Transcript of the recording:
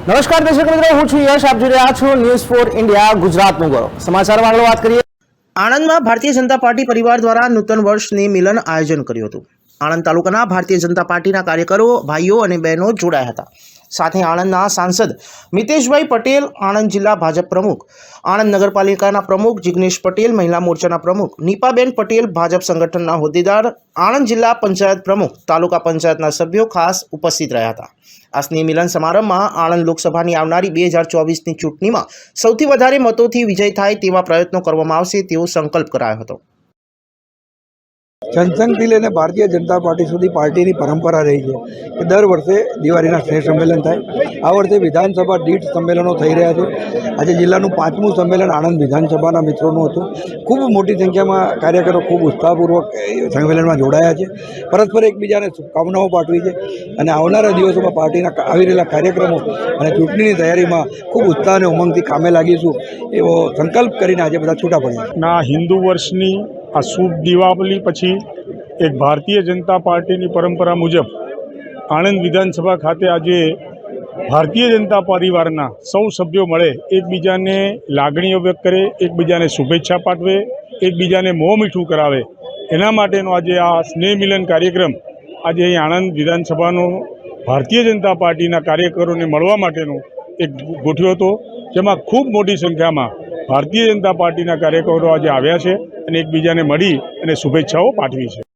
નમસ્કાર દર્શક મિત્રો, હું છું યશ. આપ જોઈ રહ્યા છો ન્યૂઝ ફોર ઇન્ડિયા ગુજરાતનું ગૌરવ. સમાચારમાં આગળ વાત કરીએ. આણંદમાં ભારતીય જનતા પાર્ટી પરિવાર દ્વારા નૂતન વર્ષની મિલન આયોજન કર્યું હતું. આણંદ તાલુકાના ભારતીય જનતા પાર્ટીના કાર્યકરો, ભાઈઓ અને બહેનો જોડાયા હતા. સાથે આણંદના સાંસદ મિતેશભાઈ પટેલ, આણંદ જિલ્લા ભાજપ પ્રમુખ, આણંદ નગરપાલિકાના પ્રમુખ જિગ્નેશ પટેલ, મહિલા મોરચાના પ્રમુખ નીપાબેન પટેલ, ભાજપ સંગઠનના હોદ્દેદાર, આણંદ જિલ્લા પંચાયત પ્રમુખ, તાલુકા પંચાયતના સભ્યો ખાસ ઉપસ્થિત રહ્યા હતા. આ સ્નેહ મિલન સમારંભમાં આણંદ લોકસભાની આવનારી 2024ની ચૂંટણીમાં સૌથી વધારે મતોથી વિજય થાય તેવા પ્રયત્નો કરવામાં આવશે તેવો સંકલ્પ કરાયો હતો. જનસંઘથી લઈને ભારતીય જનતા પાર્ટી સુધી પાર્ટીની પરંપરા રહી છે કે દર વર્ષે દિવાળીના સ્નેહ સંમેલન થાય. આ વર્ષે વિધાનસભા દીઠ સંમેલનો થઈ રહ્યા છે. આજે જિલ્લાનું 5મું સંમેલન આણંદ વિધાનસભાના મિત્રોનું હતું. ખૂબ મોટી સંખ્યામાં કાર્યકરો ખૂબ ઉત્સાહપૂર્વક સંમેલનમાં જોડાયા છે. પરસ્પર એકબીજાને શુભકામનાઓ પાઠવી છે અને આવનારા દિવસોમાં પાર્ટીના આવી રહેલા કાર્યક્રમો અને ચૂંટણીની તૈયારીમાં ખૂબ ઉત્સાહ અને ઉમંગથી કામે લાગીશું એવો સંકલ્પ કરીને આજે બધા છૂટા પડ્યા. ના હિન્દુ વર્ષની આ શુભ દિવાળી પછી એક ભારતીય જનતા પાર્ટીની પરંપરા મુજબ આણંદ વિધાનસભા ખાતે આજે ભારતીય જનતા પરિવારના સૌ સભ્યો મળે, એકબીજાને લાગણીઓ વ્યક્ત કરે, એકબીજાને શુભેચ્છા પાઠવે, એકબીજાને મોં મીઠું કરાવે, એના માટેનો આજે આ સ્નેહ મિલન કાર્યક્રમ આજે અહીં આણંદ વિધાનસભાનો ભારતીય જનતા પાર્ટીના કાર્યકરોને મળવા માટેનો એક ગોઠવ્યો હતો, જેમાં ખૂબ મોટી સંખ્યામાં ભારતીય જનતા પાર્ટીના કાર્યકરો આજે આવ્યા છે અને એકબીજાને મળી અને શુભેચ્છાઓ પાઠવી છે.